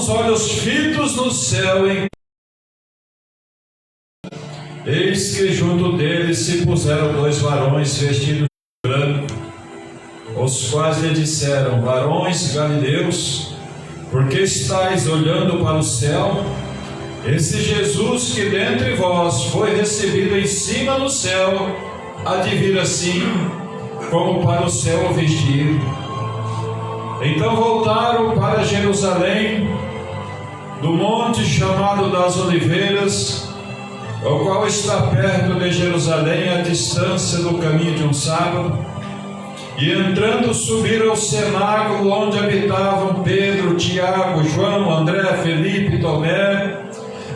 os olhos fitos no céu, eis que junto deles se puseram 2 varões vestidos de branco, os quais lhe disseram: varões galileus, por que estáis olhando para o céu? Esse Jesus que dentre vós foi recebido em cima no céu, há de vir assim, como para o céu o vestir. Então voltaram para Jerusalém, do monte chamado das Oliveiras, o qual está perto de Jerusalém, à distância do caminho de um sábado, e entrando subiram ao cenáculo onde habitavam Pedro, Tiago, João, André, Felipe, Tomé,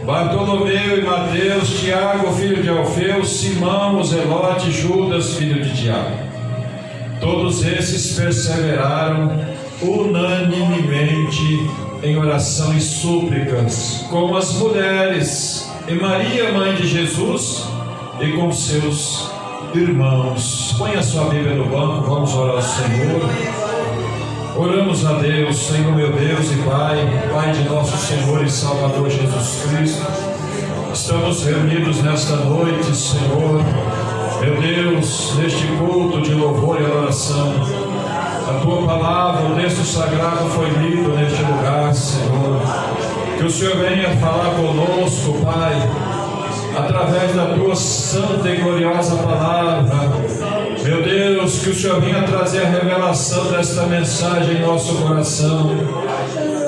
Bartolomeu e Mateus, Tiago, filho de Alfeu, Simão, o Zelote, Judas, filho de Tiago. Todos esses perseveraram unanimemente em oração e súplicas com as mulheres e Maria, mãe de Jesus, e com seus irmãos. Põe a sua Bíblia no banco, vamos orar ao Senhor. Oramos a Deus. Senhor meu Deus e Pai de nosso Senhor e Salvador Jesus Cristo, estamos reunidos nesta noite, Senhor, meu Deus, neste culto de louvor e oração. A Tua palavra, o texto sagrado foi lido neste lugar, Senhor. Que o Senhor venha falar conosco, Pai, através da Tua santa e gloriosa palavra. Meu Deus, que o Senhor venha trazer a revelação desta mensagem em nosso coração.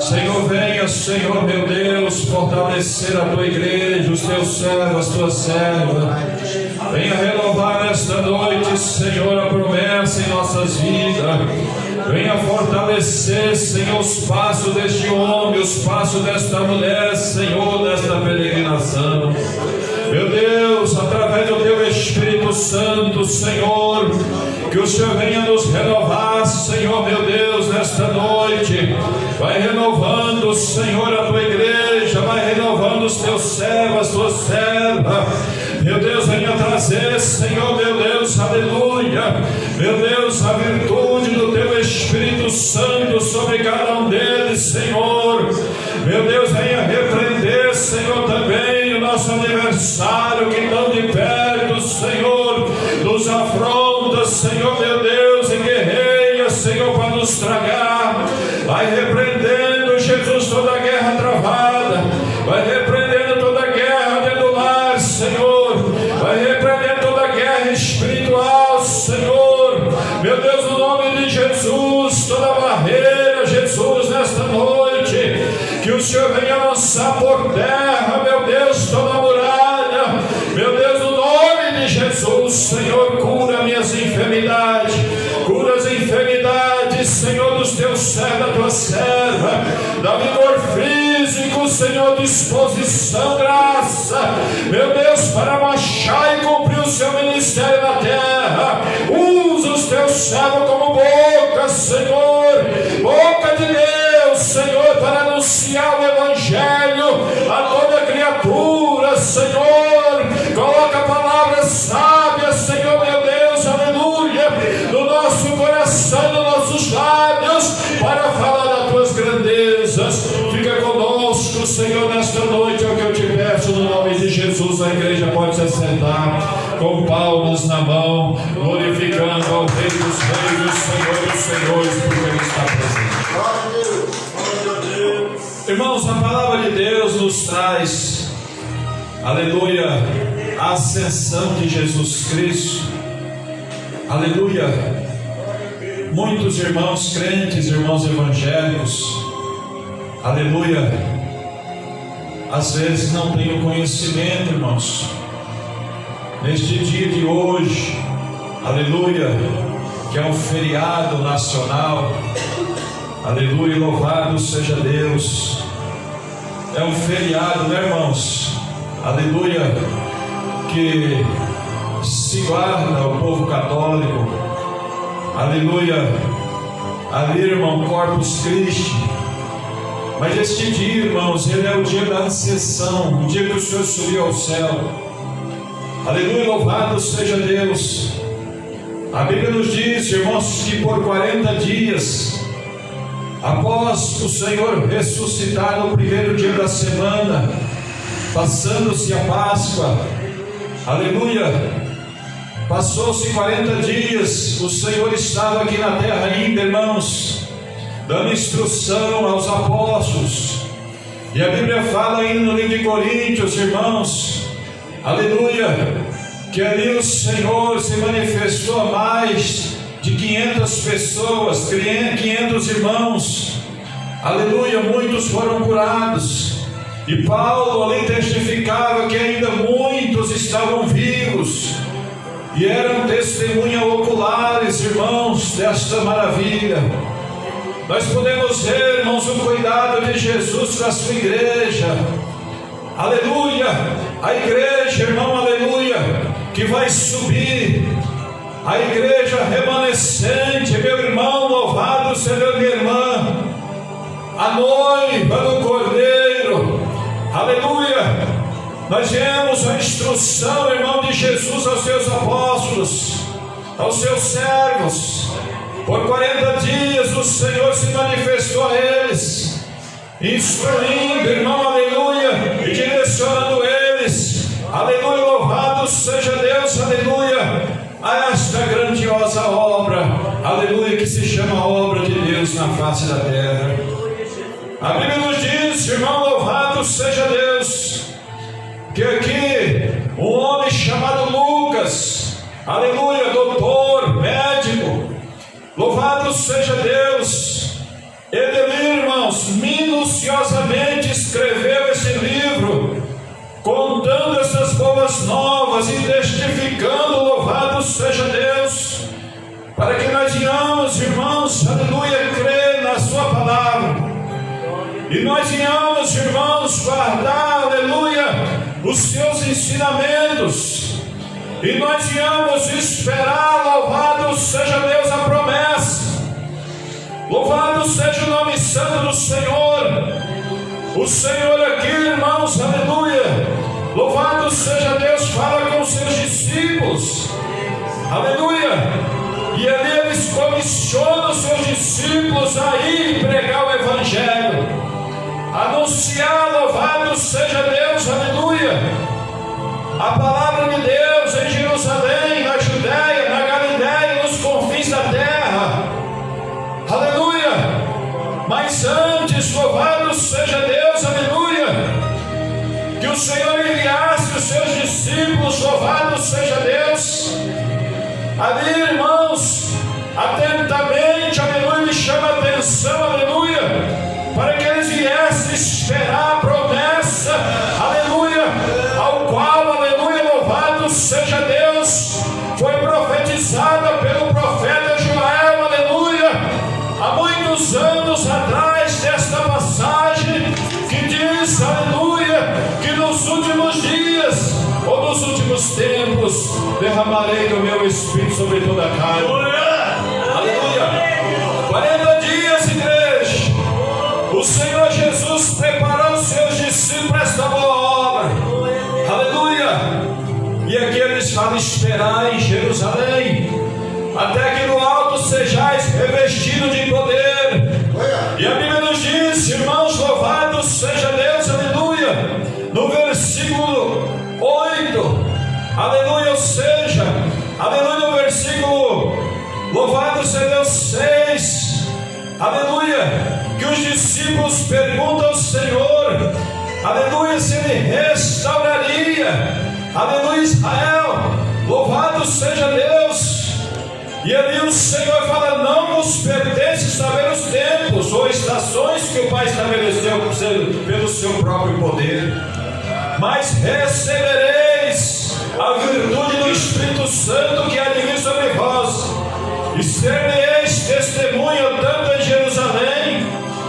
Senhor, venha, Senhor, meu Deus, fortalecer a Tua igreja, os Teus servos, as Tuas servas. Venha renovar nesta noite, Senhor, a promessa em nossas vidas. Venha fortalecer, Senhor, os passos deste homem, os passos desta mulher, Senhor, nesta peregrinação. Meu Deus, através do Teu Espírito Santo, Senhor, que o Senhor venha nos renovar, Senhor, meu Deus, nesta noite. Vai renovando, Senhor, a Tua igreja, vai renovando os Teus servos, as Tuas servas. Meu Deus, venha trazer, Senhor, meu Deus, aleluia, meu Deus, a virtude do Teu Espírito Santo sobre cada um deles, Senhor. Meu Deus, venha repreender, Senhor, também o nosso adversário que tão de perto, Senhor, nos afronta, Senhor, meu Deus, e guerreia, Senhor, para nos tragar. Vai repreendendo, Jesus, toda a guerra travada, vai repreendendo toda a guerra dentro do lar, Senhor, vai repreendendo toda a guerra espiritual, Senhor, meu Deus, no nome de Jesus, toda barreira, Jesus, nesta noite, que o Senhor venha lançar por terra, meu Deus, toda a muralha, meu Deus, no nome de Jesus, Senhor, cura minhas enfermidades, cura as enfermidades, Senhor, dos Teus servos, da Tua serva, dá vigor físico, Senhor, disposição, graça, meu Deus, para marchar e cumprir o Seu ministério na terra. Usa os Teus servos como boca, Senhor, boca de Deus, Senhor, para anunciar o Evangelho a toda criatura, Senhor. Coloca a palavra sábia, Senhor, meu Deus, aleluia, no nosso coração, nos nossos lábios, para falar das Tuas grandezas. Fica conosco, Senhor, nesta noite, é o que eu te peço, no nome de Jesus. A igreja pode se assentar com palmas na mão, glorificando ao Rei dos Reis, o Senhor dos Senhores, porque Ele está presente. Irmãos, a palavra de Deus nos traz, aleluia, a ascensão de Jesus Cristo, aleluia. Muitos irmãos crentes, irmãos evangélicos, aleluia, às vezes não têm o conhecimento, irmãos, neste dia de hoje, aleluia, que é um feriado nacional, aleluia, louvado seja Deus. É um feriado, né, irmãos? Aleluia, que se guarda o povo católico. Aleluia, ali, irmão, Corpus Christi. Mas este dia, irmãos, ele é o dia da ascensão, o dia que o Senhor subiu ao céu. Aleluia, louvado seja Deus. A Bíblia nos diz, irmãos, que por 40 dias após o Senhor ressuscitar no primeiro dia da semana, passando-se a Páscoa, aleluia, passou-se 40 dias, o Senhor estava aqui na terra ainda, irmãos, dando instrução aos apóstolos. E a Bíblia fala ainda no livro de Coríntios, irmãos, aleluia, que ali o Senhor se manifestou a mais de 500 pessoas, 500 irmãos, aleluia, muitos foram curados. E Paulo ali testificava que ainda muitos estavam vivos e eram testemunhas oculares, irmãos, desta maravilha. Nós podemos ver, irmãos, o cuidado de Jesus com a sua igreja, aleluia, a igreja, irmão, aleluia, que vai subir, a igreja remanescente, meu irmão, louvado seja minha irmã, a noiva do Cordeiro, aleluia. Nós vemos a instrução, irmão, de Jesus aos seus apóstolos, aos seus servos. Por 40 dias o Senhor se manifestou a eles, instruindo, irmão, aleluia, e direcionando eles, aleluia, louvado seja Deus, aleluia, a esta grandiosa obra, aleluia, que se chama obra de Deus na face da terra. A Bíblia nos diz, irmão, louvado seja Deus, que aqui um homem chamado Lucas, aleluia, doutor, médico, louvado seja Deus, ele, irmãos, minuciosamente escreveu esse livro, contando essas boas novas e testificando, louvado seja Deus, para que nós venhamos, irmãos, aleluia, crer na sua palavra, e nós venhamos, irmãos, guardar, aleluia, os seus ensinamentos, e nós venhamos esperar, louvado seja Deus, a promessa. Louvado seja o nome santo do Senhor. O Senhor aqui, irmãos, aleluia, louvado seja Deus, fala com os seus discípulos, aleluia, e ali eles comissionam os seus discípulos a ir pregar o Evangelho, anunciar, louvado seja Deus, aleluia, a palavra de Deus em Jerusalém, na Judéia, na Galiléia, nos confins da terra, aleluia. Mas antes, louvado seja Deus, aleluia, que o Senhor enviasse os seus discípulos, louvado seja Deus, ali, irmãos, atentamente, aleluia, me chama a atenção, aleluia, para que eles viessem esperar a promessa, aleluia, ao qual, aleluia, louvado seja Deus, foi profetizada pelo profeta Joel, aleluia, há muitos anos atrás, desta passagem que diz, aleluia, que nos últimos dias, ou nos últimos tempos, derramarei do meu Espírito sobre toda a carne, aleluia. 40 dias, igreja, o Senhor Jesus preparou os seus discípulos para esta boa obra, aleluia, e aqui eles falam esperar em Jerusalém, até que no alto sejais revestidos de poder, e a Bíblia nos diz, irmãos, louvado seja Deus, aleluia, no versículo 8, aleluia, ou seja, aleluia, no versículo, louvado seja Deus 6, aleluia, que os discípulos perguntam ao Senhor, aleluia, se Ele restauraria, aleluia, Israel, louvado seja Deus. E ali o Senhor fala, não vos pertence saber os tempos ou estações que o Pai estabeleceu pelo seu próprio poder, mas recebereis a virtude do Espírito Santo que há de vir sobre vós, e ser-me-eis testemunha tanto em Jerusalém,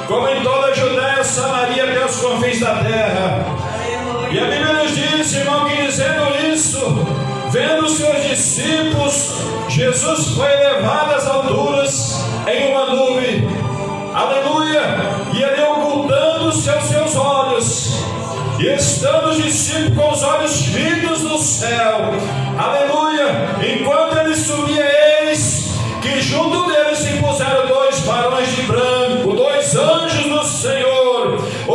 como em toda a Judéia, Samaria, até os confins da terra. E a Bíblia nos diz, irmão, que dizendo isso, vendo os seus discípulos, Jesus foi elevado às alturas em uma nuvem, aleluia, e ele ocultando-se aos seus olhos, e estando os discípulos com os olhos fitos no céu, aleluia, enquanto ele subia, eis que junto dele se puseram dois varões de branco, dois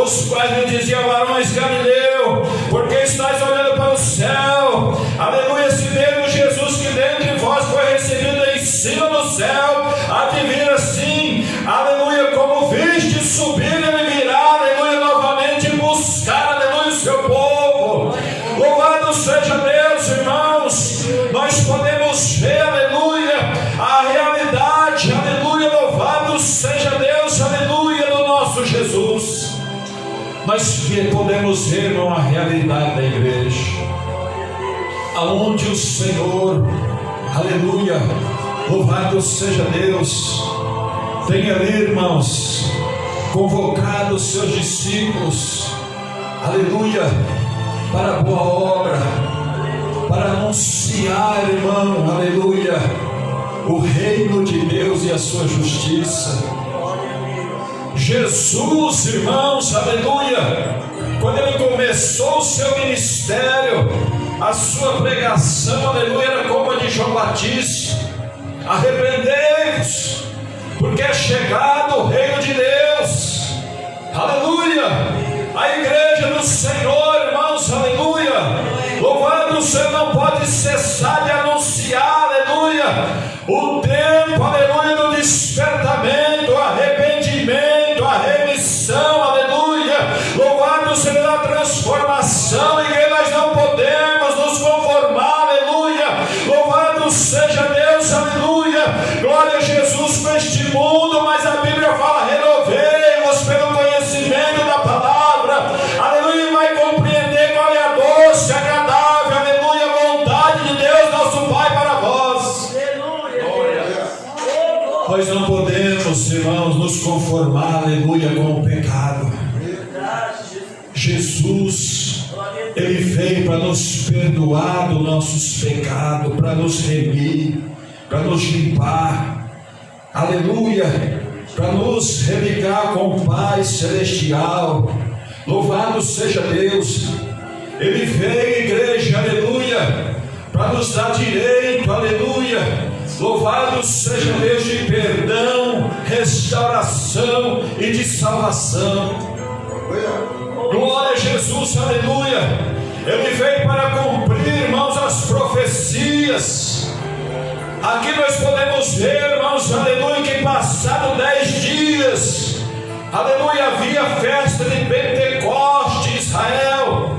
os quais me diziam: varões Galileu, porque estáis olhando para o céu? Aleluia, esse mesmo Jesus que dentre vós foi recebido em cima do céu, há de vir assim, aleluia, como viste subir, ele virá, aleluia, novamente buscar, aleluia, o seu povo. Louvado seja Deus, irmãos. Nós podemos ver, aleluia, a realidade, aleluia, louvado seja Deus, aleluia, do nosso Jesus. Nós podemos ver, irmão, a realidade da igreja, aonde o Senhor, aleluia, louvado seja Deus, tem ali, irmãos, convocado os seus discípulos, aleluia, para a boa obra, para anunciar, irmão, aleluia, o reino de Deus e a sua justiça. Jesus, irmãos, aleluia, quando ele começou o seu ministério, a sua pregação, aleluia, era como a de João Batista: arrependei-vos, porque é chegado o reino de Deus. Aleluia, a igreja do Senhor, irmãos, aleluia, louvado o Senhor, não pode cessar de anunciar, aleluia, o tempo, aleluia, do despertamento, arrependimento, a remissão, aleluia, louvado o Senhor, da transformação, e que nós não podemos nos conformar, aleluia, louvado seja Deus, aleluia, glória a Jesus, com este mundo, mas a Bíblia fala: renovei-vos pelo conhecimento da palavra, aleluia, e vai compreender qual é a doce, agradável, aleluia, vontade de Deus, nosso Pai, para vós. Nós não podemos, irmãos, nos conformar, aleluia, com o pecado. Jesus, ele veio para nos perdoar dos nossos pecados, para nos remir, para nos limpar, aleluia, para nos religar com o Pai Celestial. Louvado seja Deus. Ele veio, igreja, aleluia, para nos dar direito, aleluia, louvado seja Deus, de perdão, restauração e de salvação. Glória a Jesus, aleluia. Ele veio para cumprir, irmãos, as profecias. Aqui nós podemos ver, irmãos, aleluia, que passado 10 dias, aleluia, havia festa de Pentecoste em Israel,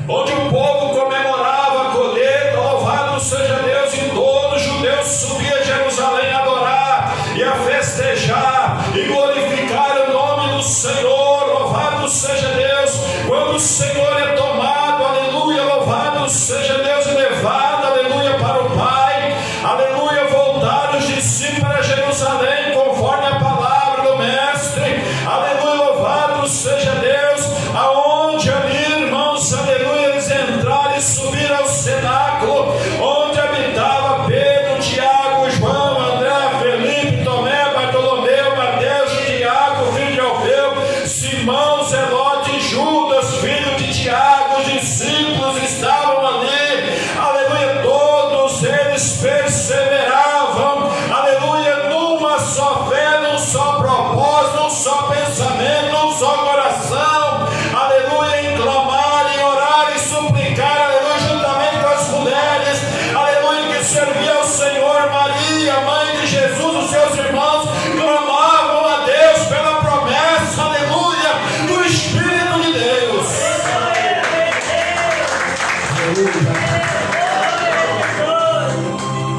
onde o povo comemorava a colheita. Louvado seja Deus, e todo judeu subia a Jerusalém a adorar e a festejar e glorificar o nome do Senhor. Louvado seja Deus, quando o Senhor é tomado, aleluia, louvado seja Deus, e levado, aleluia, para o Pai, aleluia, voltaram os discípulos para Jerusalém, conforme a palavra do Mestre, aleluia, louvado seja Deus, aonde ali, irmãos, aleluia, eles entraram e subiram ao cenáculo, onde habitava Pedro, Tiago, João, André, Felipe, Tomé, Bartolomeu, Mateus, Tiago, filho de Alfeu, Simão, Zelote, Judas, filho de Tiago. Os discípulos estavam ali, aleluia, todos eles perseveravam, aleluia, numa só fé, num só propósito, num só pensamento, num só coração, aleluia, em clamar, em orar e suplicar, aleluia, juntamente com as mulheres, aleluia, que serviam ao Senhor. Maria, mãe de Jesus, os seus irmãos, clamavam a Deus pela promessa, aleluia, do Espírito de Deus.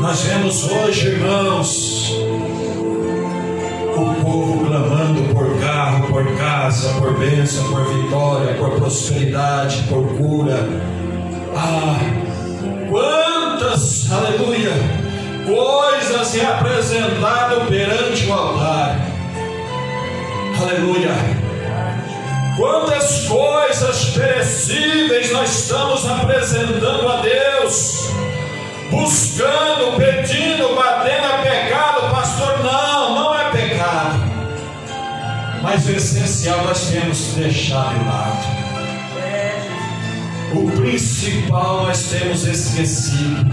Nós vemos hoje, irmãos, o povo clamando por carro, por casa, por bênção, por vitória, por prosperidade, por cura. Ah, quantas, aleluia, coisas é apresentado perante o altar. Aleluia. Quantas coisas perecíveis nós estamos apresentando a Deus, buscando, pedindo, batendo a pecado. Pastor, não é pecado, mas o essencial nós temos que deixar de lado. O principal nós temos esquecido,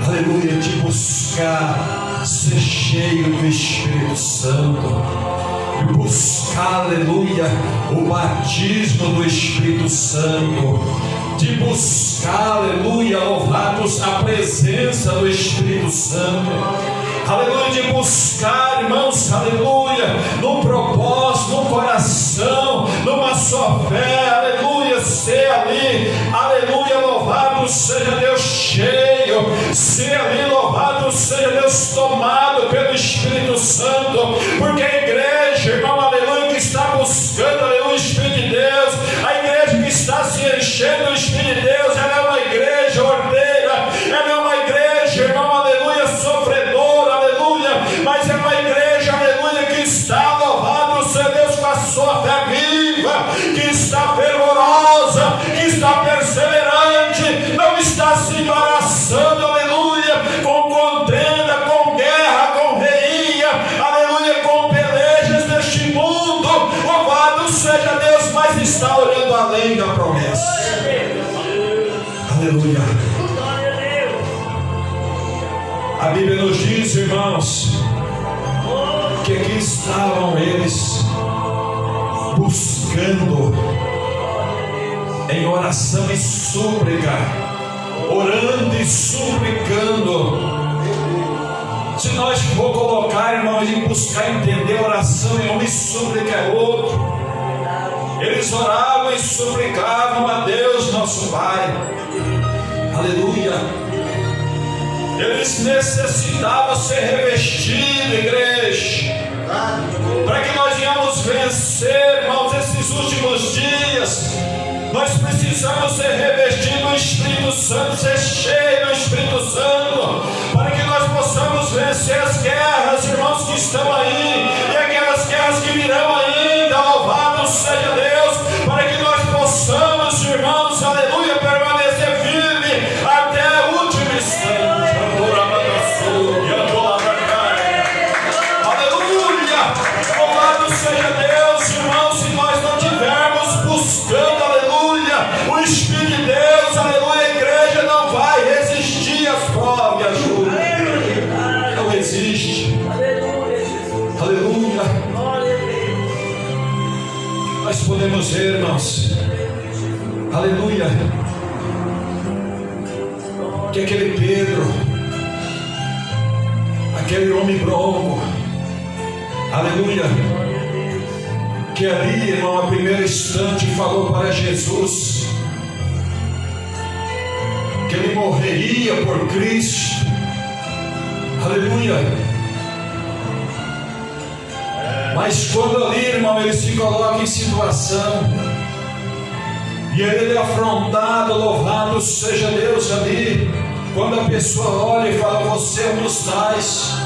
aleluia, de buscar ser cheio do Espírito Santo. de buscar, aleluia, o batismo do Espírito Santo, de buscar, aleluia, louvados, a presença do Espírito Santo, aleluia, de buscar, irmãos, aleluia, num propósito, num coração, numa só fé, aleluia, ser ali, aleluia, louvado seja Deus cheio, ser ali, louvado seja Deus tomado pelo Espírito Santo, porque a igreja, irmão, aleluia, que está buscando, aleluia, o Espírito de Deus, a igreja que está se enchendo do Espírito de Deus, ela é uma igreja ordeira, ela é uma igreja, irmão, aleluia, sofredora, aleluia, mas é uma igreja, aleluia, que está, louvado seja Deus, com a sua fé viva, que está fervorosa, que está perseverante, não está se embaraçando, aleluia, com contenda, com guerra, com reia, aleluia, com pelejas deste mundo, louvado seja Deus, mas está olhando além da promessa, aleluia. A Bíblia nos diz, irmãos, que aqui estavam eles buscando em oração e súplica, orando e suplicando. Se nós for colocar, irmãos, em buscar entender oração em uma e súplica é outro. Eles oravam e suplicavam a Deus nosso Pai, aleluia. Eles necessitavam ser revestidos, igreja, para que nós venhamos vencer, irmãos, esses últimos dias. Nós precisamos ser revestidos do Espírito Santo, ser cheios do Espírito Santo, para que nós possamos vencer as guerras, irmãos, que estão aí, e aquelas guerras que virão ainda. Louvado seja Deus, para que nós possamos, irmãos, aleluia, permanecer firme até o último instante. Seja Deus, irmãos, se nós não estivermos buscando, aleluia, o Espírito de Deus, aleluia, a igreja não vai resistir às provas e ajuda. Não resiste. Aleluia. Nós podemos ver, irmãos, aleluia, que aquele Pedro, aquele homem bronco, aleluia, que ali, irmão, a primeiro instante falou para Jesus que ele morreria por Cristo, aleluia. Mas quando ali, irmão, ele se coloca em situação e ele é afrontado, louvado seja Deus ali, quando a pessoa olha e fala: você é um dos tais.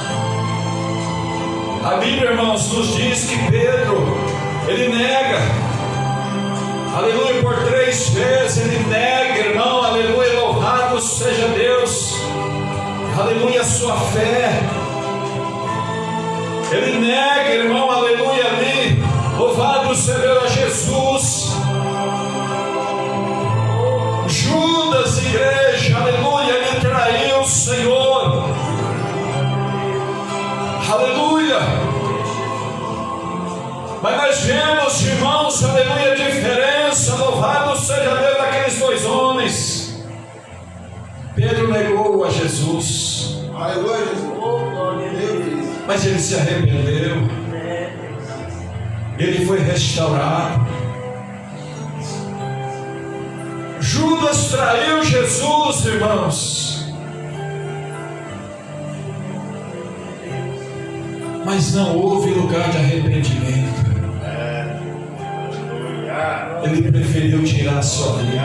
A Bíblia, irmãos, nos diz que Pedro, ele nega, aleluia, por 3 vezes ele nega, irmão, aleluia, louvado seja Deus, aleluia, a sua fé. Ele nega, irmão, aleluia, ali, louvado seja Deus, a Jesus. Judas, igreja, aleluia, ele traiu o Senhor, aleluia. Mas nós vemos, irmãos, aleluia, a diferença, louvado seja Deus, daqueles 2 homens. Pedro negou a Jesus, mas ele se arrependeu, ele foi restaurado. Judas traiu Jesus, irmãos, mas não houve lugar de arrependimento. Ele preferiu tirar a sua vida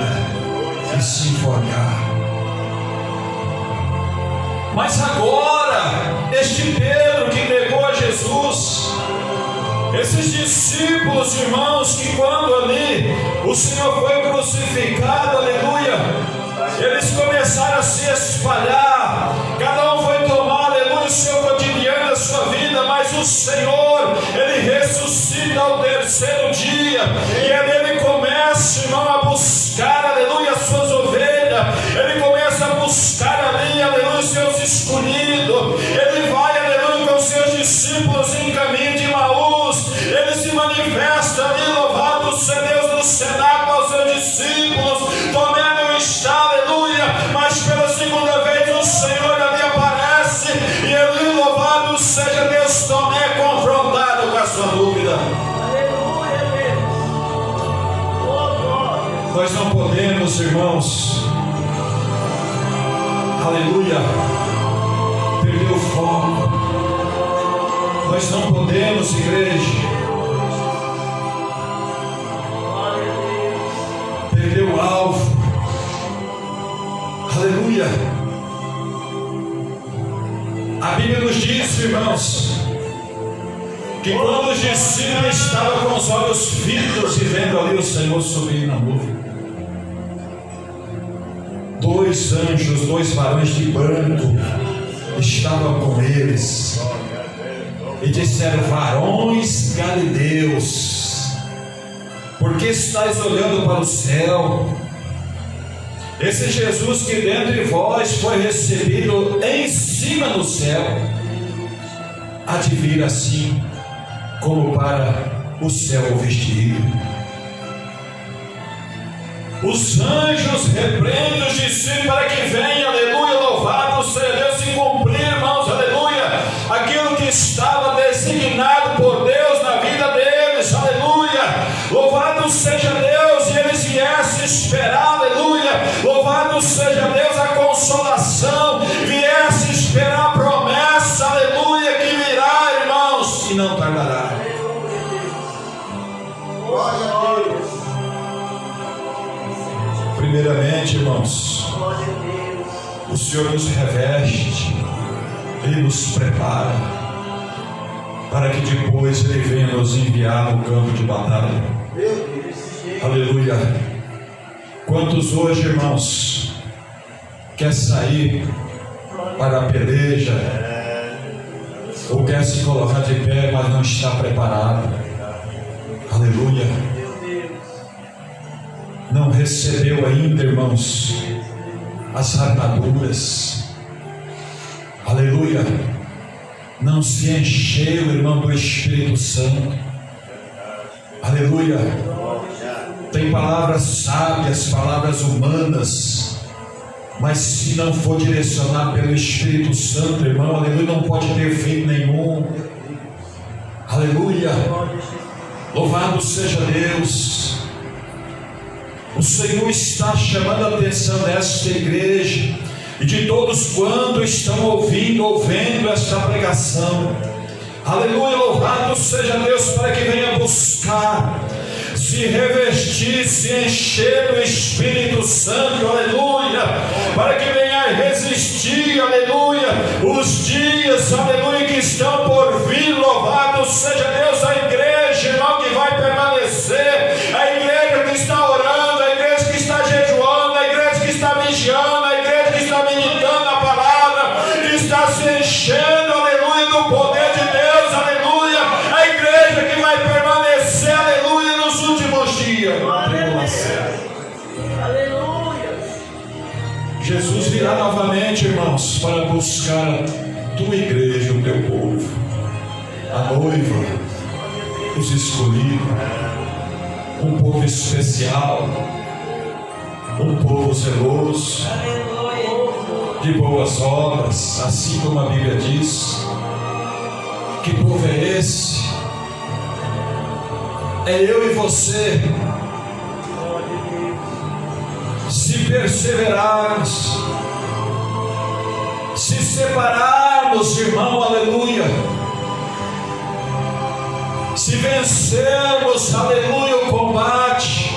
e se enforcar. Mas agora, este Pedro que negou a Jesus, esses discípulos, irmãos, que quando ali o Senhor foi crucificado, aleluia, eles começaram a se espalhar, cada um foi tomar, aleluia, o seu cotidiano, a sua vida, mas o Senhor, ele ressuscita ao 3º dia, e ele começa, irmão, a buscar, aleluia, as suas ovelhas, ele começa a buscar ali, aleluia, os seus escolhidos, ele vai, aleluia, com os seus discípulos em caminho de Emaús, Nós não podemos, irmãos, aleluia, perder o foco. Nós não podemos, igreja, perder o alvo. Aleluia. A Bíblia nos diz, irmãos, que quando os discípulos estavam com os olhos fitos e vendo ali o Senhor subir na nuvem, dois anjos, dois varões de branco estavam com eles e disseram: varões galileus, por que estáis olhando para o céu? Esse Jesus que dentre vós foi recebido em cima no céu, há de vir assim como para o céu o vestir. Os anjos repreendem os discípulos para que venham, aleluia, louvado seja Deus, e cumprir, irmãos, aleluia, aquilo que estava designado por Deus na vida deles, aleluia, louvado seja Deus, e eles viessem esperar, aleluia, louvado seja Deus, a consolação, viessem esperar a promessa, aleluia, que virá, irmãos, e não tardará. Glória a Deus. Primeiramente, irmãos, o Senhor nos reveste e nos prepara para que depois Ele venha nos enviar no campo de batalha. Aleluia. Quantos hoje, irmãos, quer sair para a peleja ou quer se colocar de pé, mas não está preparado? Aleluia. Não recebeu ainda, irmãos, as armaduras. Aleluia. Não se encheu, irmão, do Espírito Santo. Aleluia. Tem palavras sábias, palavras humanas, mas se não for direcionado pelo Espírito Santo, irmão, aleluia, não pode ter efeito nenhum. Aleluia. Louvado seja Deus. O Senhor está chamando a atenção desta igreja e de todos quantos estão ouvendo esta pregação. Aleluia, louvado seja Deus, para que venha buscar, se revestir, se encher do Espírito Santo, aleluia, para que venha resistir, aleluia, os dias, aleluia, que estão por vir. Louvado seja Deus, a igreja, irmão, que vai permanecer, a igreja que está orando, a igreja que está jejuando, a igreja que está vigiando, a igreja que está meditando a palavra, que está se enchendo, aleluia, do poder de Deus, aleluia, a igreja que vai permanecer, aleluia, nos últimos dias. Aleluia. Jesus virá novamente, irmãos, para buscar a tua igreja, o teu povo, a noiva, os escolhidos, um povo especial, um povo zeloso, de boas obras, assim como a Bíblia diz. Que povo é esse? É eu e você. Se perseverarmos, se separarmos, irmão, aleluia, se vencermos, aleluia, o combate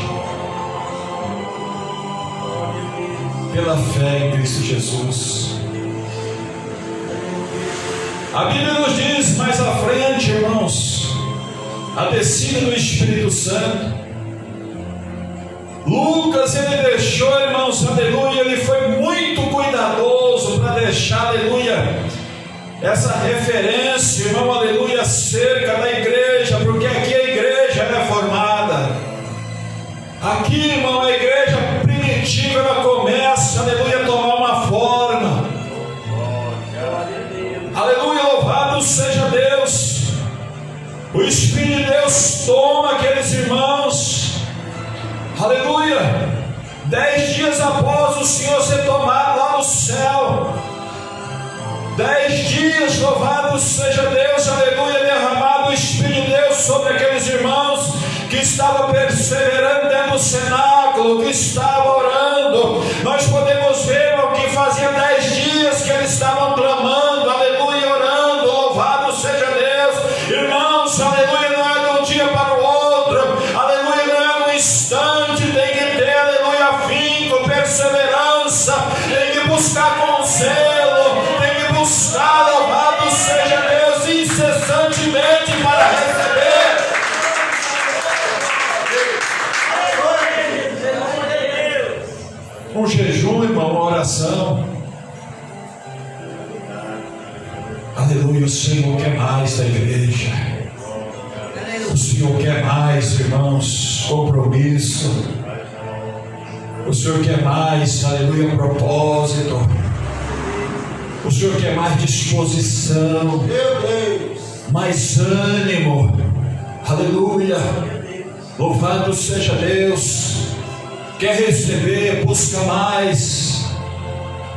pela fé em Cristo Jesus. A Bíblia nos diz mais à frente, irmãos, a descida do Espírito Santo. Lucas, ele deixou, irmãos, aleluia, ele foi muito cuidadoso para deixar, aleluia, essa referência, irmão, aleluia, acerca da igreja, porque aqui a igreja é formada. Aqui, irmão, a igreja primitiva, ela começa, aleluia, a tomar uma forma. Aleluia, louvado seja Deus. O Espírito de Deus toma aqueles irmãos, aleluia, 10 dias após o Senhor ser tomado lá no céu, 10 dias, louvado seja Deus, aleluia, derramado o Espírito de Deus sobre aqueles irmãos, que estava perseverando dentro do cenáculo, que estava orando. Nós podemos ver, irmão, que fazia 10 dias que eles estavam clamando, aleluia, orando, louvado seja Deus. Irmãos, aleluia, não é de um dia para o outro, aleluia, não é num instante, tem que ter, aleluia, afinco, perseverança, tem que buscar com zelo, tem que buscar, louvado seja Deus, incessantemente para receber. Um jejum, irmão, uma oração. Aleluia, o Senhor quer mais da igreja. O Senhor quer mais, irmãos, compromisso. O Senhor quer mais, aleluia, propósito. O Senhor quer mais disposição, mais ânimo. Aleluia, louvado seja Deus. Quer receber, busca mais,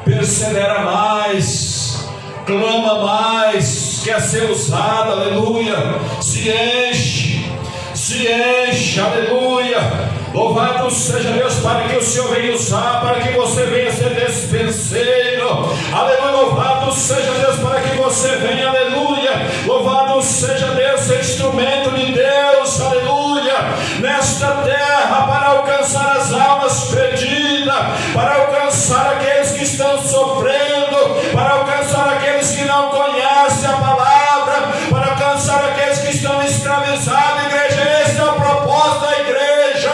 persevera mais, clama mais, quer ser usado, aleluia, se enche, aleluia, louvado seja Deus, para que o Senhor venha usar, para que você venha ser despenseiro, aleluia, louvado seja Deus, para que você venha, aleluia, louvado seja Deus, ser instrumento de Deus, aleluia, nesta terra, para alcançar as almas perdidas, para alcançar aqueles que estão sofrendo, para alcançar aqueles que não conhecem a palavra, para alcançar aqueles que estão escravizados. Igreja, esse é o propósito da igreja,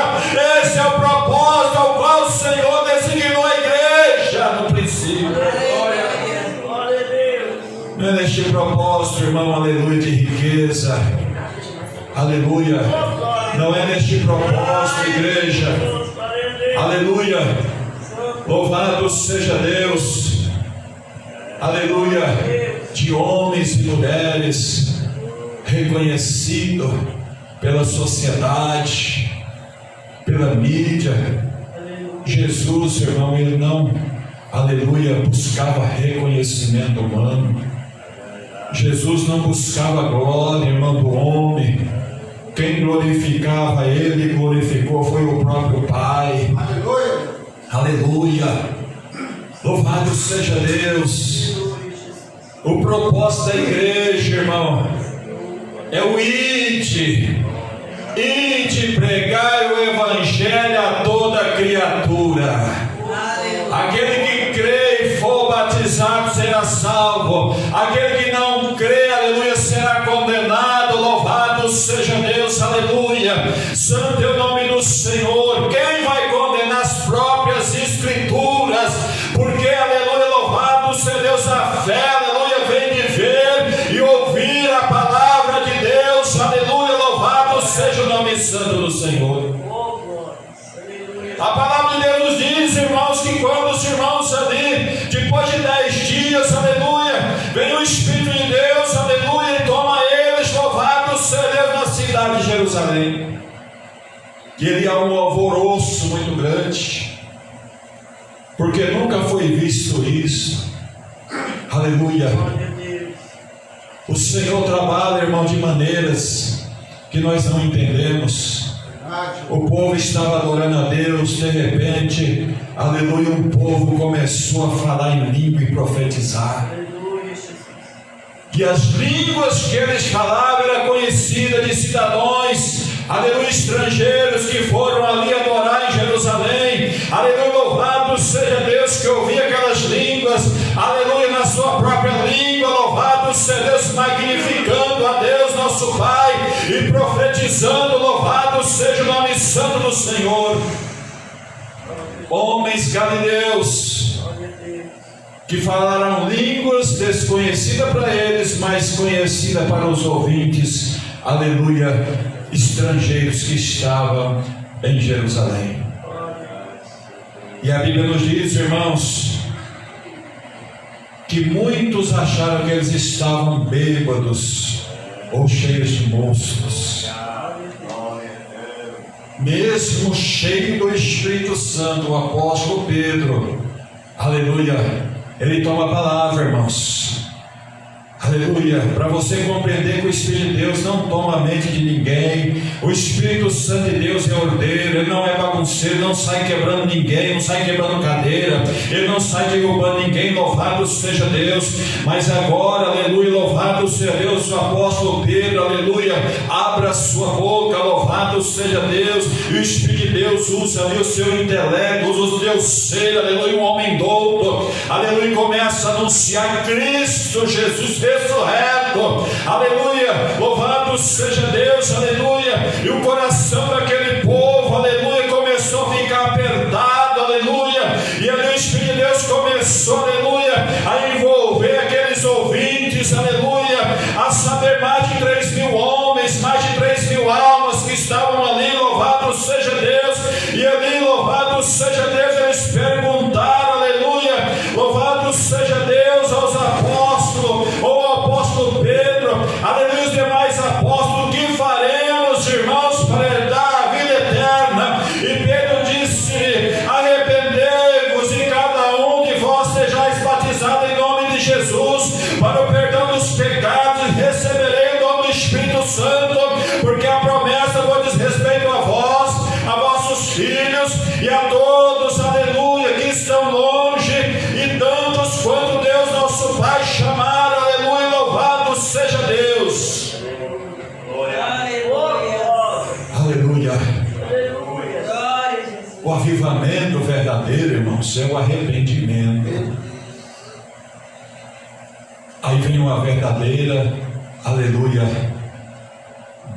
esse é o propósito ao qual o Senhor designou a igreja no princípio. Não é neste propósito, irmão, aleluia, de riqueza, aleluia, não é neste propósito, igreja, aleluia, louvado seja Deus, aleluia, de homens e mulheres reconhecido pela sociedade, pela mídia. Jesus, irmão, ele não, aleluia, buscava reconhecimento humano. Jesus não buscava a glória, irmão, do homem. Quem glorificava ele e glorificou foi o próprio Pai. Aleluia. Aleluia. Louvado seja Deus. O propósito da igreja, irmão, é o ide pregai o evangelho a toda criatura. Aquele que crê e for batizado será salvo. Aquele que não crê, aleluia, será condenado. Louvado seja Deus, aleluia. Santo é o nome do Senhor. Quem vai condenar as próprias escrituras? Porque, aleluia, louvado seja Deus, a fé, aleluia, vem de ver e ouvir a palavra de Deus, aleluia, louvado seja o nome santo do Senhor. A palavra de Deus nos diz, irmãos, que quando os irmãos ali, depois de 10 dias, aleluia, vem o Espírito de Deus, aleluia, e toma eles, louvado seja Deus, na cidade de Jerusalém. E ele há um alvoroço muito grande, porque nunca foi visto isso. Aleluia. O Senhor trabalha, irmão, de maneiras que nós não entendemos. O povo estava adorando a Deus, de repente, aleluia, um povo começou a falar em língua e profetizar. E as línguas que eles falavam eram conhecidas de cidadãos, aleluia, estrangeiros que foram ali adorar em Jerusalém. Aleluia, louvado seja Deus, que ouvia aquelas línguas, aleluia, na sua própria língua. Louvado seja Deus, magnificando a Deus nosso Pai e profetizando. Louvado seja o nome santo do Senhor. Homens galileus que falaram línguas desconhecidas para eles, mas conhecidas para os ouvintes, aleluia, estrangeiros que estavam em Jerusalém. E a Bíblia nos diz, irmãos, que muitos acharam que eles estavam bêbados ou cheios de monstros. Mesmo cheio do Espírito Santo, o apóstolo Pedro, aleluia, ele toma a palavra, irmãos, Aleluia, para você compreender que o Espírito de Deus não toma a mente de ninguém. O Espírito Santo de Deus é ordeiro, ele não é bagunceiro, não sai quebrando ninguém, não sai quebrando cadeira, ele não sai derrubando ninguém. Louvado seja Deus. Mas agora, aleluia, louvado seja Deus, o apóstolo Pedro, aleluia, abra a sua boca, louvado seja Deus. E o Espírito de Deus usa ali o seu intelecto, usa o seu ser, aleluia, um homem douto, aleluia, e começa a anunciar Cristo Jesus ressurreto, aleluia, louvado seja Deus, aleluia. E o coração daquele povo, aleluia, começou a ficar apertado, aleluia, e ali o Espírito de Deus começou, aleluia, a envolver aqueles ouvintes, aleluia, a saber, mais de 3.000 homens, mais de 3.000 almas que estavam ali, louvado seja Deus. E ali, louvado seja Deus, eles perguntaram, aleluia, louvado seja Deus aos apóstolos, ou ao apóstolo Pedro, aleluia, os demais apóstolos: que faremos, irmãos, para herdar a vida eterna? E Pedro disse: arrependei-vos e cada um de vós sejais batizado em nome de Jesus para o perdão dos pecados, e receberei o dom do Espírito Santo, porque a promessa diz respeito a vós, a vossos filhos e a todos, aleluia, que estão longe, e tantos quanto Deus nosso Pai chamar, aleluia, louvado seja Deus. Aleluia. O avivamento verdadeiro, irmãos, é o arrependimento. Aí vem uma verdadeira, aleluia,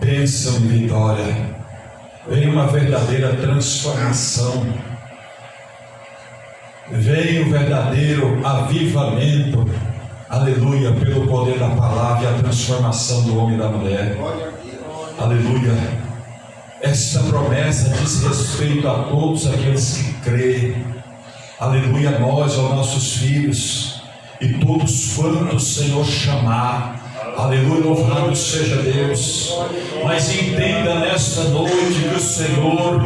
bênção e vitória. Vem uma verdadeira transformação. Vem o verdadeiro avivamento, aleluia, pelo poder da palavra e a transformação do homem e da mulher. Aleluia. Esta promessa diz respeito a todos aqueles que creem. Aleluia, a nós, aos nossos filhos e todos quantos o Senhor chamar. Aleluia, louvado seja Deus. Mas entenda nesta noite que o Senhor,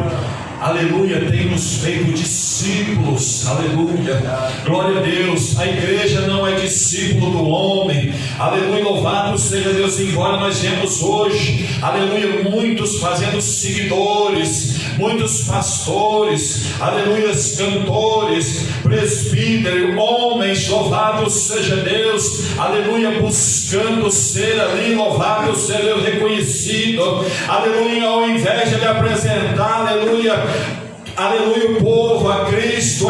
aleluia, tem nos feito discípulos, aleluia, glória a Deus. A igreja não é discípulo do homem, aleluia, louvado seja Deus. Embora nós vemos hoje, aleluia, muitos fazendo seguidores, muitos pastores, aleluia, cantores, presbíteros, homens, louvado seja Deus, aleluia, buscando ser ali, louvado seja Deus, reconhecido, aleluia, ao invés de apresentar, aleluia, aleluia, o povo a Cristo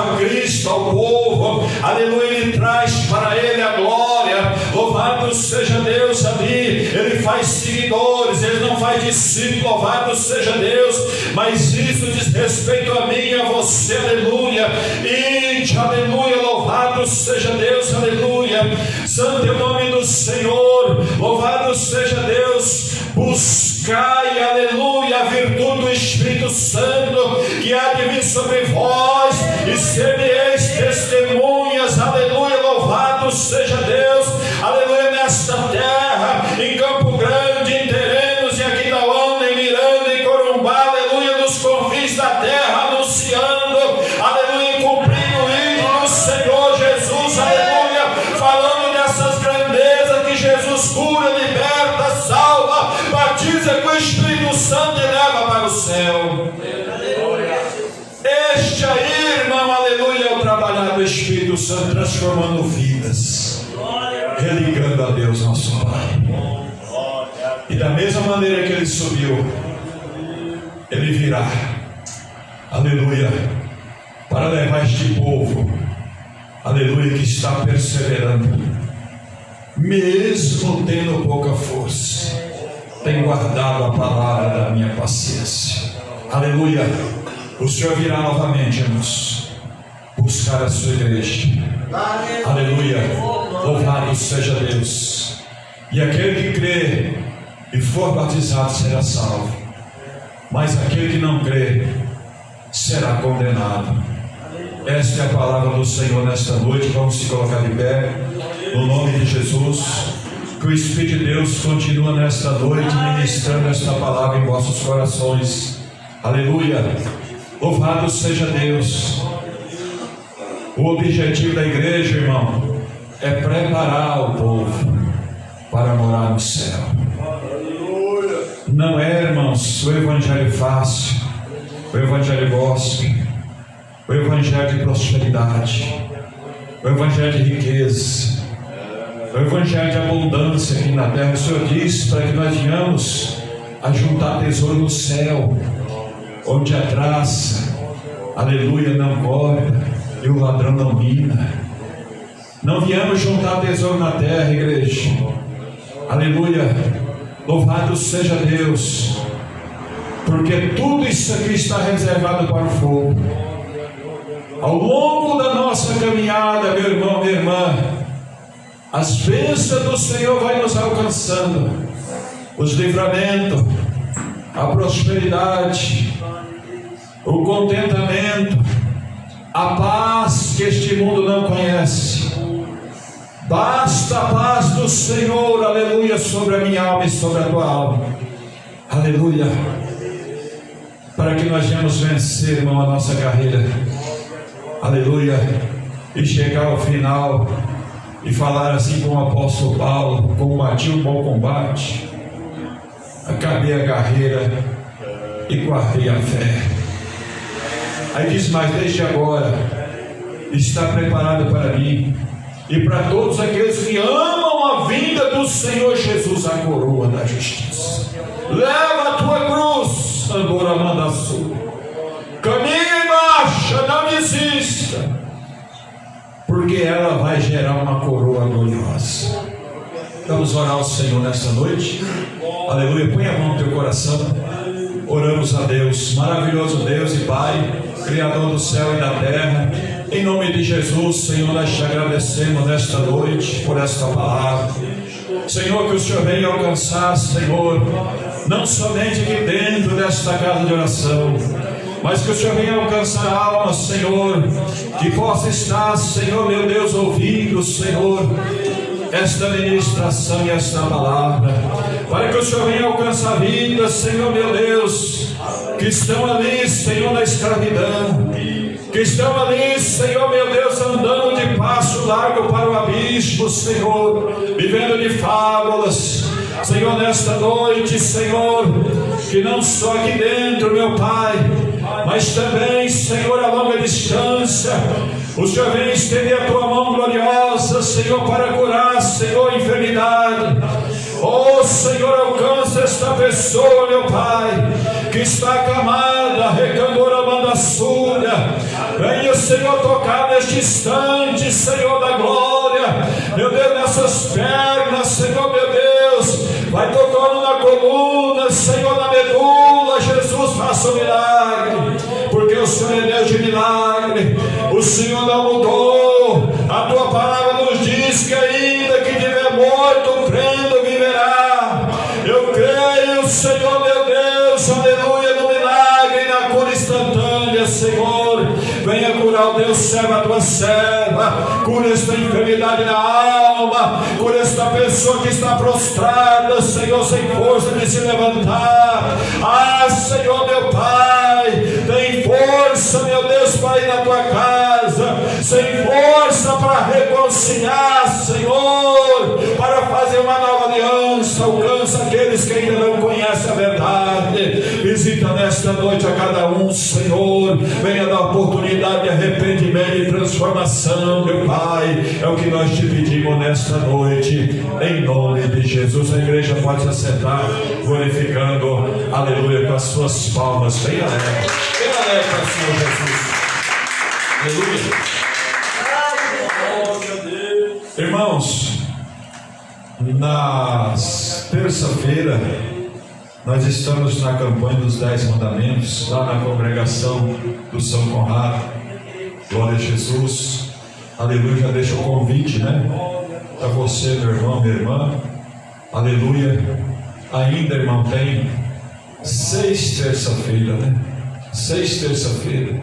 ao povo, aleluia, ele traz para ele a glória, louvado seja Deus. Ali ele faz seguidores, ele não faz discípulos, louvado seja Deus. Mas isso diz respeito a mim e a você, aleluia, ide, aleluia, louvado seja Deus, aleluia, santo é o nome do Senhor, louvado seja Deus. Buscai, aleluia, a virtude do Espírito Santo que há de vir sobre vós, e sereis testemunhas, aleluia, louvado seja Deus, aleluia, nesta terra, em Campo Grande, em Terenos, em Aquidauana, em Miranda, em Corumbá, aleluia, nos confins da terra, anunciando, aleluia, cumprindo o hino do Senhor Jesus, aleluia, falando dessas grandezas que Jesus cura, liberta, salva, batiza com o Espírito Santo e leva para o céu. Este aí, irmão, aleluia, é o trabalhar do Espírito Santo, transformando vidas, religando a Deus nosso Pai. E da mesma maneira que ele subiu, ele virá, aleluia, para levar este povo, aleluia, que está perseverando, mesmo tendo pouca força, tem guardado a palavra da minha paciência. Aleluia. O Senhor virá novamente, irmãos, buscar a sua igreja. Aleluia. Louvado seja Deus. E aquele que crê e for batizado será salvo, mas aquele que não crê será condenado. Esta é a palavra do Senhor nesta noite. Vamos se colocar de pé, no nome de Jesus. Que o Espírito de Deus continua nesta noite ministrando esta palavra em vossos corações. Aleluia. Louvado seja Deus. O objetivo da igreja, irmão, é preparar o povo. para morar no céu. Não é, irmãos, o evangelho fácil, o evangelho gospel, o evangelho de prosperidade, o evangelho de riqueza, o evangelho de abundância aqui na terra. O Senhor diz para que nós venhamos a juntar tesouro no céu, onde a traça, aleluia, não corta e o ladrão não mina. Não viemos juntar tesouro na terra, igreja, aleluia. Louvado seja Deus, porque tudo isso aqui está reservado para o fogo. Ao longo da nossa caminhada, meu irmão, minha irmã, as bênçãos do Senhor vai nos alcançando, os livramentos, a prosperidade, o contentamento, a paz que este mundo não conhece. Basta a paz do Senhor, aleluia, sobre a minha alma e sobre a tua alma, aleluia, para que nós venhamos vencer, irmão, a nossa carreira, aleluia, e chegar ao final e falar assim como o apóstolo Paulo: combati o bom combate, acabei a carreira e guardei a fé. Aí diz mais: desde agora está preparado para mim e para todos aqueles que amam a vinda do Senhor Jesus a coroa da justiça. Leva a tua cruz, Andoramandaçu, caminha e marcha, não desista, porque ela vai gerar uma coroa gloriosa. Vamos orar ao Senhor nesta noite, aleluia. Põe a mão no teu coração. Oramos a Deus, maravilhoso Deus e Pai, Criador do céu e da terra. Em nome de Jesus, Senhor, nós te agradecemos nesta noite por esta palavra. Senhor, que o Senhor venha alcançar, Senhor, não somente aqui dentro desta casa de oração, mas que o Senhor venha alcançar almas, Senhor, que possa estar, Senhor, meu Deus, ouvindo, Senhor, esta ministração e esta palavra, para que o Senhor venha alcançar vidas, Senhor, meu Deus, que estão ali, Senhor, na escravidão, que estão ali, Senhor, meu Deus, andando de passo largo para o abismo, Senhor, vivendo de fábulas, Senhor, nesta noite, Senhor, que não só aqui dentro, meu Pai, mas também, Senhor, a longa distância, o Senhor vem estender a tua mão gloriosa, Senhor, para curar, Senhor, enfermidade. Oh, Senhor, alcança esta pessoa, meu Pai, que está acamada, recandora mandaçúria. Venha, Senhor, tocar neste instante, Senhor da glória, meu Deus, nessas pernas, Senhor, meu Deus, vai tocando na coluna, Senhor, na medula. Jesus, faça um milagre, porque o Senhor é Deus de milagre. O Senhor não mudou. A tua palavra nos diz que ainda que tiver morto, crendo, viverá. Eu creio, Senhor, meu Deus, aleluia, no milagre e na cura instantânea, Senhor. Venha curar o teu servo, a tua serva. Cura esta enfermidade na alma. Cura esta pessoa que está prostrada, Senhor, sem força de se levantar. Ah, Senhor, meu Pai, tem força, meu Deus, para ir na tua casa. Sem força para reconciliar, Senhor, para fazer uma nova aliança. Alcança aqueles que ainda não conhecem a verdade. Visita nesta noite a cada um, Senhor. Venha dar oportunidade de arrependimento e transformação, meu Pai. É o que nós te pedimos nesta noite, em nome de Jesus. A igreja pode se assentar, glorificando, aleluia, com as suas palmas. Bem alegre, para o Senhor Jesus. Aleluia. Irmãos, na terça-feira nós estamos na campanha dos 10 mandamentos, lá na congregação do São Conrado. Glória a Jesus, aleluia. Já deixa o convite, né, para você, meu irmão, minha irmã, aleluia. Ainda, irmão, tem 6 terça-feira, né, 6 terça-feira,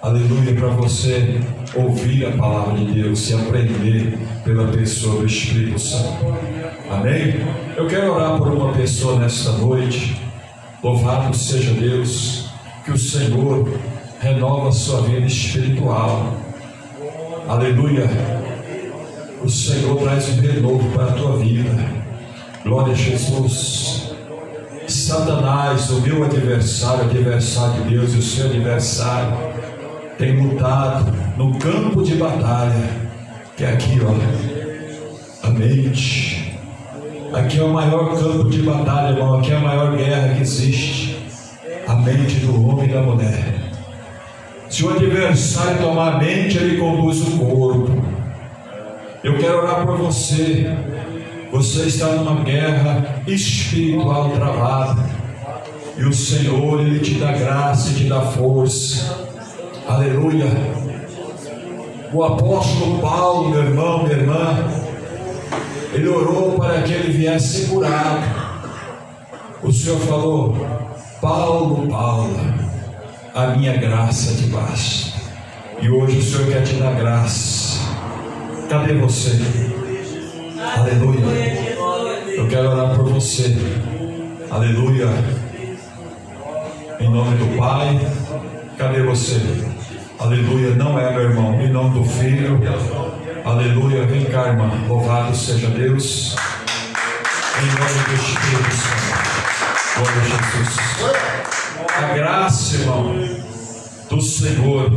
aleluia, para você ouvir a palavra de Deus e aprender pela pessoa do Espírito Santo. Amém? Eu quero orar por uma pessoa nesta noite. Louvado seja Deus, que o Senhor renova a sua vida espiritual. Aleluia. O Senhor traz um renovo para a tua vida. Glória a Jesus. Satanás, o meu adversário, adversário de Deus, e o seu adversário, tem lutado no campo de batalha, que é aqui, ó, a mente. Aqui é o maior campo de batalha, irmão. Aqui é a maior guerra que existe. A mente do homem e da mulher. Se o adversário tomar a mente, ele conduz o corpo. Eu quero orar por você. Você está numa guerra espiritual travada. E o Senhor, Ele te dá graça e te dá força. Aleluia. O apóstolo Paulo, meu irmão, minha irmã, ele orou para que ele viesse curado. O Senhor falou: Paulo, Paulo, a minha graça te basta. E hoje o Senhor quer te dar graça. Cadê você? Aleluia. Eu quero orar por você. Aleluia. Em nome do Pai. Cadê você? Aleluia. Não é, meu irmão. Em nome do Filho. Aleluia. Vem cá, irmã. Louvado seja Deus. Em nome do Espírito Santo. Glória a Jesus. A graça, irmão, do Senhor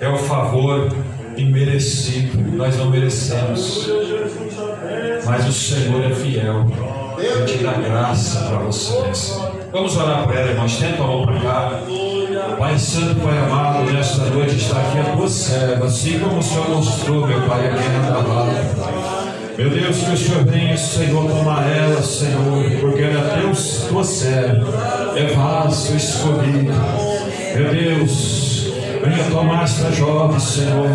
é o favor imerecido. Nós não merecemos, mas o Senhor é fiel e te dá graça para vocês. Vamos orar por ela, irmãos. Tenta a mão para cá. Pai Santo, Pai amado, nesta noite está aqui a tua serva, assim como o Senhor mostrou, meu Pai, aqui na palavra. Meu Deus, que o Senhor venha, Senhor, tomar ela, Senhor, porque ela é tua serva, é vaso escolhido. Meu Deus, venha tomar esta jovem, Senhor,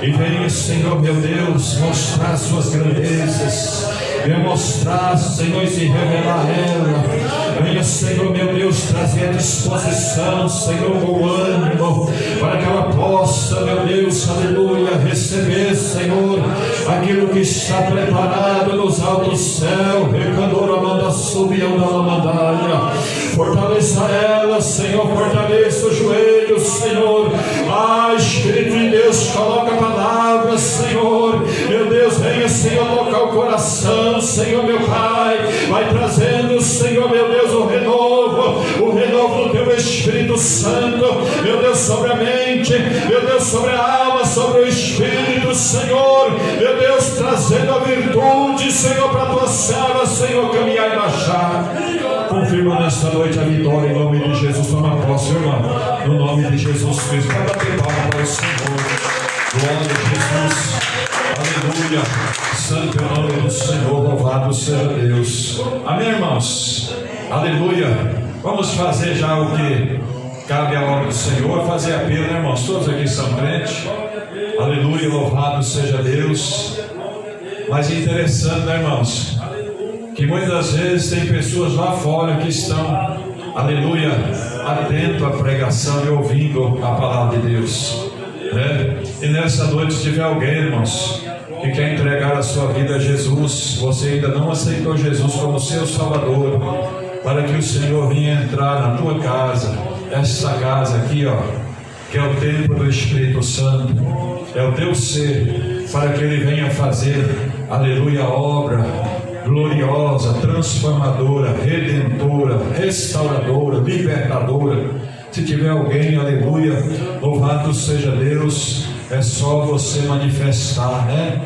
e venha, Senhor, meu Deus, mostrar suas grandezas. Venha mostrar, Senhor, e se revelar a ela. Venha, Senhor, meu Deus, trazer a disposição, Senhor, o ânimo, para que ela possa, meu Deus, aleluia, receber, Senhor, aquilo que está preparado nos altos céus. Recadora manda subir da lamandaia. Fortaleça ela, Senhor, fortaleça os joelhos, Senhor. Espírito de Deus, coloca a palavra, Senhor. Meu Deus, venha, Senhor, tocar o coração, Senhor, meu Pai. Vai trazendo, Senhor, meu Deus, o renovo do teu Espírito Santo, meu Deus, sobre a mente, meu Deus, sobre a alma, sobre o Espírito, Senhor, meu Deus, trazendo a virtude, Senhor, para a tua serva, Senhor, caminhar e marchar. Confirma nesta noite a vitória em nome de Jesus. Toma posse, irmão, no nome de Jesus Cristo. Vai bater palma para o Senhor. Glória a Jesus. Aleluia. Santo é o nome do Senhor. Louvado seja Deus. Amém, irmãos? Aleluia. Vamos fazer já o que cabe à obra do Senhor. Fazer apelo, né, irmãos? Todos aqui são crentes. Aleluia. Louvado seja Deus. Mas é interessante, né, irmãos? Que muitas vezes tem pessoas lá fora que estão, aleluia, atento à pregação e ouvindo a palavra de Deus, né? E nessa noite, se tiver alguém, irmãos, que quer entregar a sua vida a Jesus, você ainda não aceitou Jesus como seu Salvador, para que o Senhor venha entrar na tua casa, essa casa aqui, ó, que é o templo do Espírito Santo, é o teu ser, para que Ele venha fazer, aleluia, a obra gloriosa, transformadora, redentora, restauradora, libertadora. Se tiver alguém, aleluia, louvado seja Deus, é só você manifestar, né?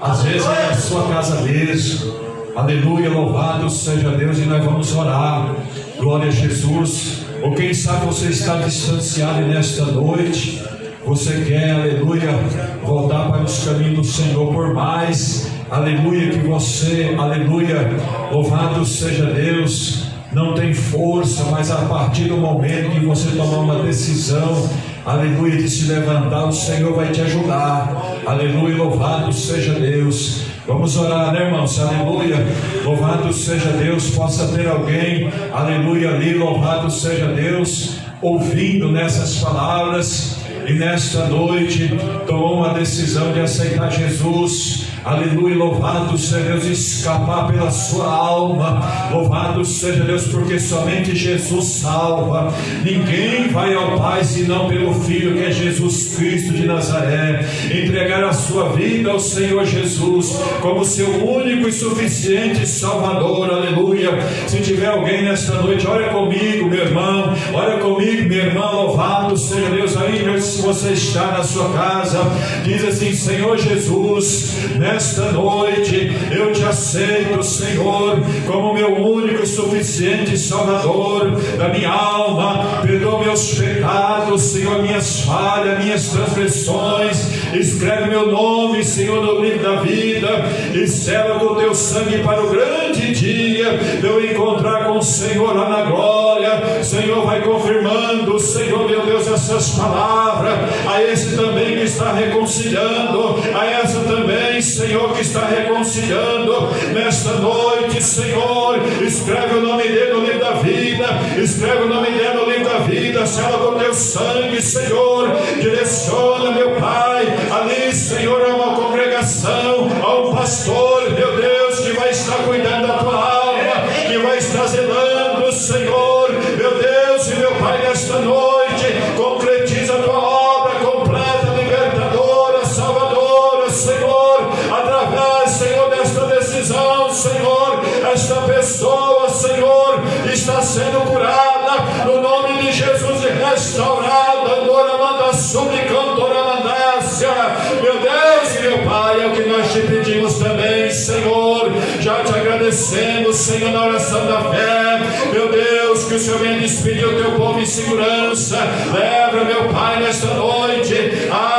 Às vezes é na sua casa mesmo, aleluia, louvado seja Deus, e nós vamos orar, glória a Jesus. Ou quem sabe você está distanciado nesta noite, você quer, aleluia, voltar para os caminhos do Senhor, por mais, aleluia, que você, aleluia, louvado seja Deus, não tem força, mas a partir do momento que você tomar uma decisão, aleluia, de se levantar, o Senhor vai te ajudar, aleluia, louvado seja Deus. Vamos orar, né, irmãos? Aleluia, louvado seja Deus. Possa ter alguém, aleluia, ali, louvado seja Deus, ouvindo nessas palavras, e nesta noite tomou uma decisão de aceitar Jesus. Aleluia, louvado seja Deus, escapar pela sua alma. Louvado seja Deus, porque somente Jesus salva. Ninguém vai ao Pai senão pelo Filho, que é Jesus Cristo de Nazaré. Entregar a sua vida ao Senhor Jesus como seu único e suficiente Salvador. Aleluia. Se tiver alguém nesta noite, olha comigo, meu irmão, olha comigo, minha irmã. Louvado seja Deus. Aí, se você está na sua casa, diz assim: Senhor Jesus, nesta noite eu te aceito, Senhor, como meu único e suficiente Salvador da minha alma. Perdoa meus pecados, Senhor, minhas falhas, minhas transgressões. Escreve meu nome, Senhor, no livro da vida e sela com teu sangue para o grande dia de eu encontrar com o Senhor lá na glória. Senhor, vai confirmando, Senhor, meu Deus, essas palavras a esse também que está reconciliando, a essa também, Senhor, que está reconciliando nesta noite. Senhor, escreve o nome dele no livro da vida, escreve o nome dele no livro da vida, sela com teu sangue, Senhor. Direciona, meu Pai, ali, Senhor, a uma congregação, a um pastor, meu Deus, que vai estar cuidando da tua alma, que vai estar zelando, Senhor, meu Deus e meu Pai, nesta noite, concretiza a tua obra completa, libertadora, salvadora, Senhor, através, Senhor, desta decisão, Senhor, esta pessoa, Senhor, está sendo curada, no nome de Jesus, e restaurada, Doramanda Subicantoramandácia. Meu Deus e meu Pai, é o que nós te pedimos também, Senhor. Já te agradecemos, Senhor, na oração da fé, meu Deus, que o Senhor venha despedir o teu povo em segurança. Leva, meu Pai, nesta noite,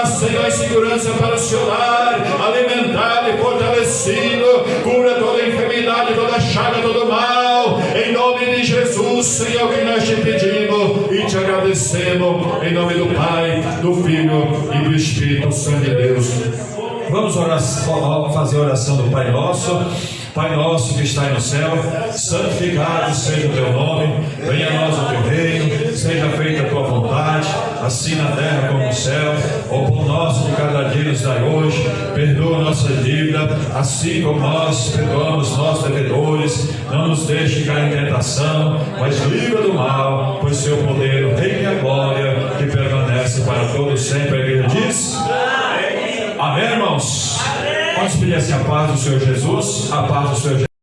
Senhor, em segurança para o seu lar, alimentado e fortalecido. Cura toda enfermidade, toda chaga, todo mal, em nome de Jesus, Senhor, que nós te pedimos e te agradecemos, em nome do Pai, do Filho e do Espírito Santo de Deus. Vamos fazer a oração do Pai Nosso. Pai nosso que está no céu, santificado seja o teu nome, venha a nós o teu reino, seja feita a tua vontade, assim na terra como no céu. O pão nosso de cada dia nos dai hoje, perdoa nossa dívida, assim como nós perdoamos nossos devedores. Não nos deixe cair em tentação, mas livra do mal, pois seu poder, o reino e a glória, que permanece para todos sempre. A igreja diz: Amém, irmãos? Vamos pedir assim a paz do Senhor Jesus, a paz do Senhor Jesus.